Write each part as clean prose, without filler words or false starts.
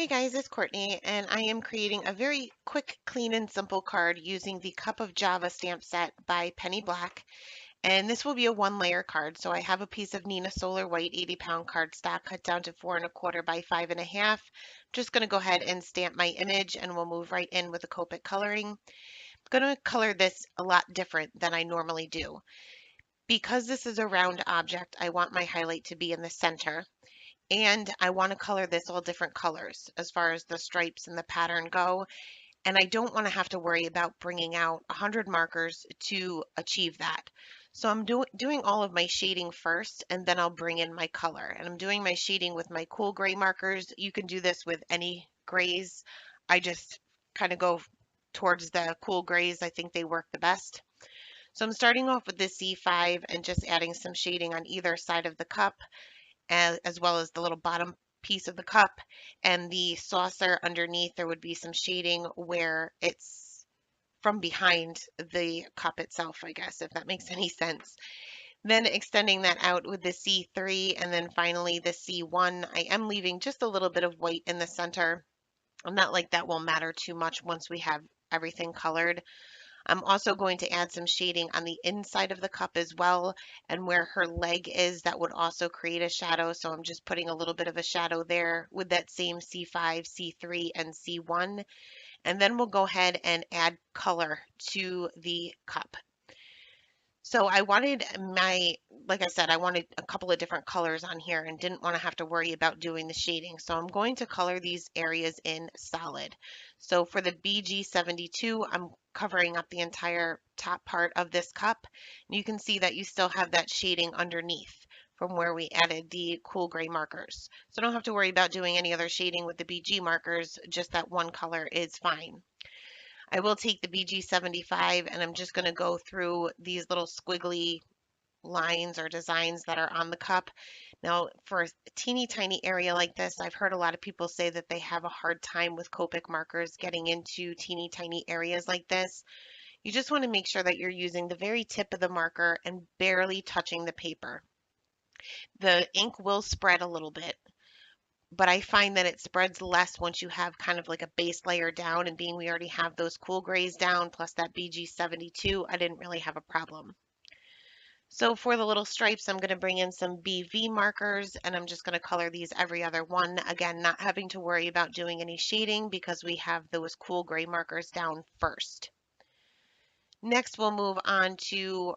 Hey guys, it's Courtney, and I am creating a very quick, clean, and simple card using the Cup of Java stamp set by Penny Black. And this will be a one-layer card. So I have a piece of Nina Solar White 80-pound cardstock cut down to 4¼ by 5½. Just going to go ahead and stamp my image, and we'll move right in with the Copic coloring. I'm going to color this a lot different than I normally do. Because this is a round object, I want my highlight to be in the center. And I want to color this all different colors as far as the stripes and the pattern go. And I don't want to have to worry about bringing out 100 markers to achieve that. So I'm doing all of my shading first, and then I'll bring in my color. And I'm doing my shading with my cool gray markers. You can do this with any grays. I just kind of go towards the cool grays. I think they work the best. So I'm starting off with the C5 and just adding some shading on either side of the cup, as well as the little bottom piece of the cup, and the saucer underneath. There would be some shading where it's from behind the cup itself, I guess, if that makes any sense. Then extending that out with the C3 and then finally the C1. I am leaving just a little bit of white in the center. I'm not like that will matter too much once we have everything colored. I'm also going to add some shading on the inside of the cup as well, and where her leg is, that would also create a shadow. So I'm just putting a little bit of a shadow there with that same C5, C3, and C1. And then we'll go ahead and add color to the cup. So I wanted like I said, I wanted a couple of different colors on here and didn't want to have to worry about doing the shading. So I'm going to color these areas in solid. So for the BG72, I'm covering up the entire top part of this cup. And you can see that you still have that shading underneath from where we added the cool gray markers. So I don't have to worry about doing any other shading with the BG markers, just that one color is fine. I will take the BG75 and I'm just going to go through these little squiggly lines or designs that are on the cup. Now, for a teeny tiny area like this, I've heard a lot of people say that they have a hard time with Copic markers getting into teeny tiny areas like this. You just want to make sure that you're using the very tip of the marker and barely touching the paper. The ink will spread a little bit, but I find that it spreads less once you have kind of like a base layer down, and being we already have those cool grays down plus that BG72, I didn't really have a problem. So for the little stripes, I'm going to bring in some BV markers, and I'm just going to color these every other one. Again, not having to worry about doing any shading because we have those cool gray markers down first. Next, we'll move on to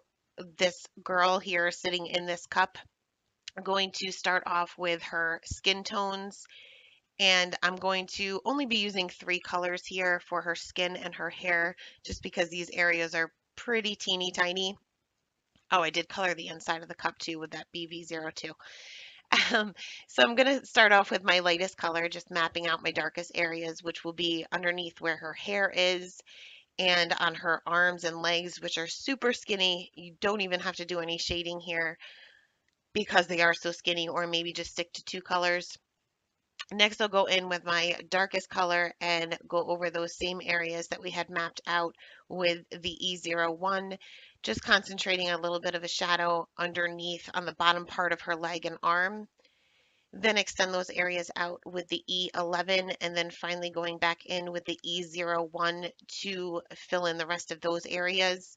this girl here sitting in this cup. I'm going to start off with her skin tones, and I'm going to only be using 3 colors here for her skin and her hair, just because these areas are pretty teeny tiny. Oh, I did color the inside of the cup too with that BV02. Um, so I'm going to start off with my lightest color, just mapping out my darkest areas, which will be underneath where her hair is and on her arms and legs, which are super skinny. You don't even have to do any shading here because they are so skinny, or maybe just stick to 2 colors. Next, I'll go in with my darkest color and go over those same areas that we had mapped out with the E01, just concentrating a little bit of a shadow underneath on the bottom part of her leg and arm. Then extend those areas out with the E11, and then finally going back in with the E01 to fill in the rest of those areas.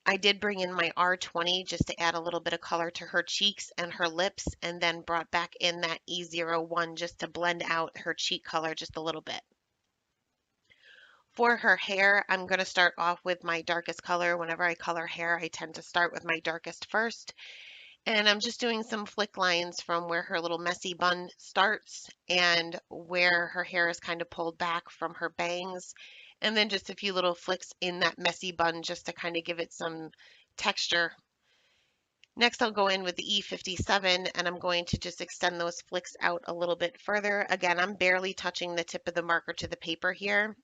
I did bring in my R20 just to add a little bit of color to her cheeks and her lips, and then brought back in that E01 just to blend out her cheek color just a little bit. For her hair, I'm going to start off with my darkest color. Whenever I color hair, I tend to start with my darkest first. And I'm just doing some flick lines from where her little messy bun starts and where her hair is kind of pulled back from her bangs. And then just a few little flicks in that messy bun just to kind of give it some texture. Next, I'll go in with the E57 and I'm going to just extend those flicks out a little bit further. Again, I'm barely touching the tip of the marker to the paper here.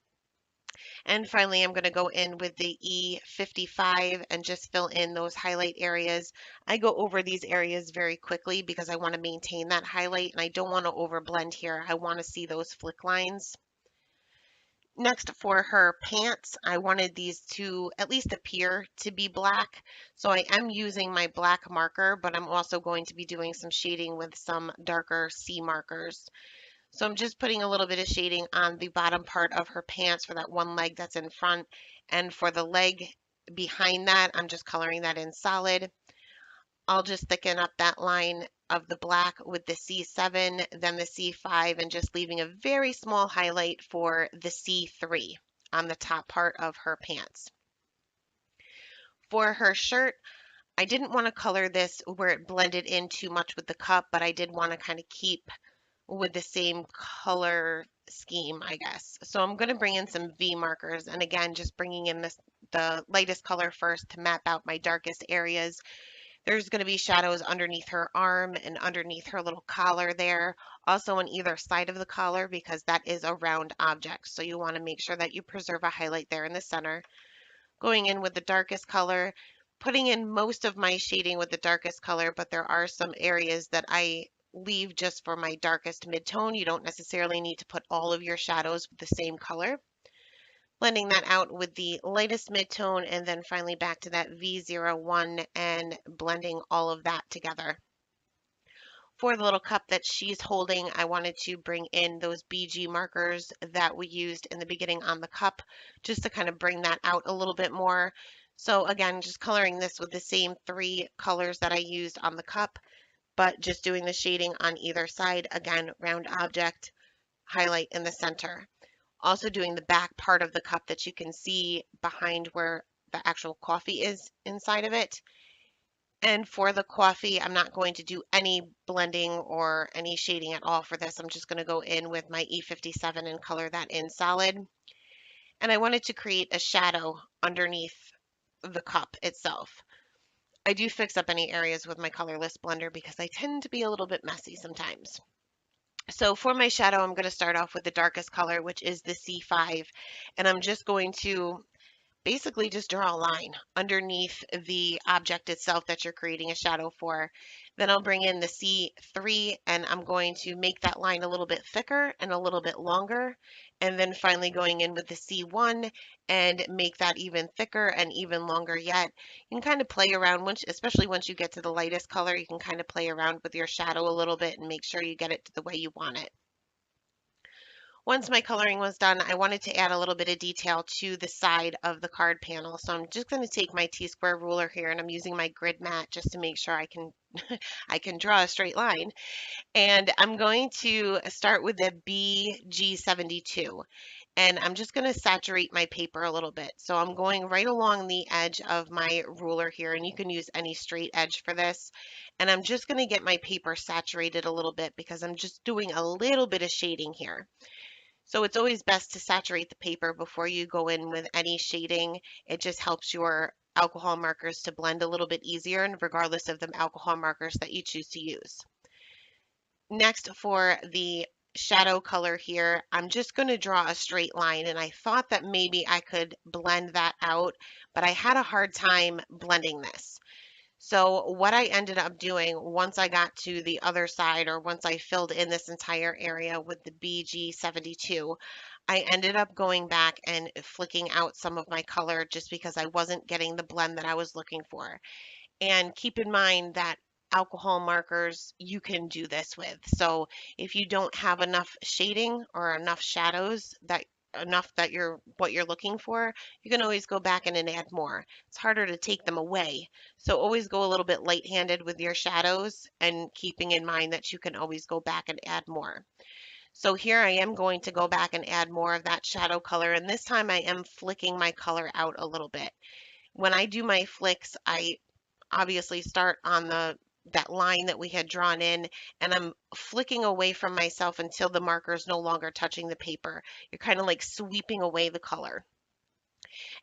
And finally, I'm going to go in with the E55 and just fill in those highlight areas. I go over these areas very quickly because I want to maintain that highlight and I don't want to overblend here. I want to see those flick lines. Next, for her pants, I wanted these to at least appear to be black. So I am using my black marker, but I'm also going to be doing some shading with some darker C markers. So I'm just putting a little bit of shading on the bottom part of her pants for that one leg that's in front. And for the leg behind that, I'm just coloring that in solid. I'll just thicken up that line of the black with the C7, then the C5, and just leaving a very small highlight for the C3 on the top part of her pants. For her shirt, I didn't want to color this where it blended in too much with the cup, but I did want to kind of keep with the same color scheme, I guess. So I'm going to bring in some V markers, and again, just bringing in the lightest color first to map out my darkest areas. There's going to be shadows underneath her arm and underneath her little collar there, also on either side of the collar because that is a round object. So you want to make sure that you preserve a highlight there in the center. Going in with the darkest color, putting in most of my shading with the darkest color, but there are some areas that I leave just for my darkest midtone. You don't necessarily need to put all of your shadows with the same color. Blending that out with the lightest midtone and then finally back to that V01 and blending all of that together. For the little cup that she's holding, I wanted to bring in those BG markers that we used in the beginning on the cup just to kind of bring that out a little bit more. So again, just coloring this with the same three colors that I used on the cup, but just doing the shading on either side. Again, round object, highlight in the center. Also doing the back part of the cup that you can see behind where the actual coffee is inside of it. And for the coffee, I'm not going to do any blending or any shading at all for this. I'm just going to go in with my E57 and color that in solid. And I wanted to create a shadow underneath the cup itself. I do fix up any areas with my colorless blender because I tend to be a little bit messy sometimes. So for my shadow, I'm going to start off with the darkest color, which is the C5. And I'm just going to basically just draw a line underneath the object itself that you're creating a shadow for. Then I'll bring in the C3 and I'm going to make that line a little bit thicker and a little bit longer. And then finally going in with the C1 and make that even thicker and even longer yet. You can kind of play around, especially once you get to the lightest color, you can kind of play around with your shadow a little bit and make sure you get it to the way you want it. Once my coloring was done, I wanted to add a little bit of detail to the side of the card panel. So I'm just going to take my T-square ruler here and I'm using my grid mat just to make sure I can I can draw a straight line. And I'm going to start with the BG72. And I'm just going to saturate my paper a little bit. So I'm going right along the edge of my ruler here, and you can use any straight edge for this. And I'm just going to get my paper saturated a little bit because I'm just doing a little bit of shading here. So it's always best to saturate the paper before you go in with any shading. It just helps your alcohol markers to blend a little bit easier, and regardless of the alcohol markers that you choose to use. Next, for the shadow color here, I'm just going to draw a straight line, and I thought that maybe I could blend that out, but I had a hard time blending this. So what I ended up doing once I got to the other side, or once I filled in this entire area with the BG72, I ended up going back and flicking out some of my color just because I wasn't getting the blend that I was looking for. And keep in mind that alcohol markers you can do this with. So if you don't have enough shading or enough shadows that enough that you're what you're looking for, you can always go back in and add more. It's harder to take them away. So always go a little bit light-handed with your shadows and keeping in mind that you can always go back and add more. So here I am going to go back and add more of that shadow color, and this time I am flicking my color out a little bit. When I do my flicks, I obviously start on that line that we had drawn in, and I'm flicking away from myself until the marker is no longer touching the paper. You're kind of like sweeping away the color.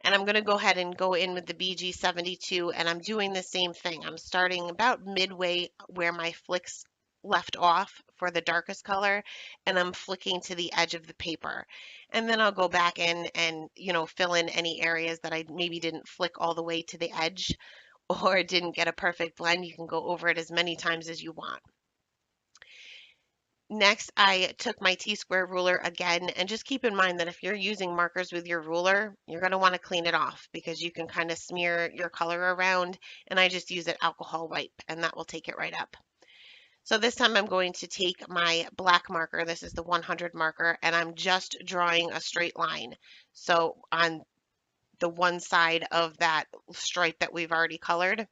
And I'm going to go ahead and go in with the BG72, and I'm doing the same thing. I'm starting about midway where my flicks left off for the darkest color, and I'm flicking to the edge of the paper. And then I'll go back in and, fill in any areas that I maybe didn't flick all the way to the edge or didn't get a perfect blend. You can go over it as many times as you want. Next, I took my T-square ruler again, and just keep in mind that if you're using markers with your ruler, you're going to want to clean it off because you can kind of smear your color around, and I just use an alcohol wipe, and that will take it right up. So this time I'm going to take my black marker, this is the 100 marker, and I'm just drawing a straight line. So on the one side of that stripe that we've already colored.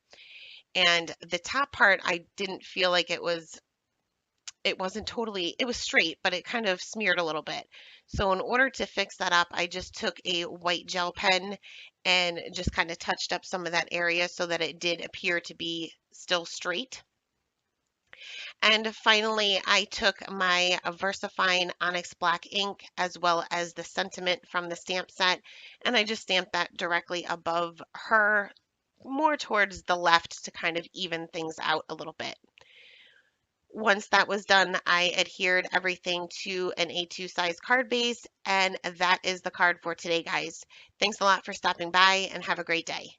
And the top part, I didn't feel like it wasn't totally, it was straight, but it kind of smeared a little bit. So in order to fix that up, I just took a white gel pen and just kind of touched up some of that area so that it did appear to be still straight. And finally, I took my VersaFine Onyx Black ink as well as the sentiment from the stamp set, and I just stamped that directly above her, more towards the left to kind of even things out a little bit. Once that was done, I adhered everything to an A2 size card base, and that is the card for today, guys. Thanks a lot for stopping by and have a great day.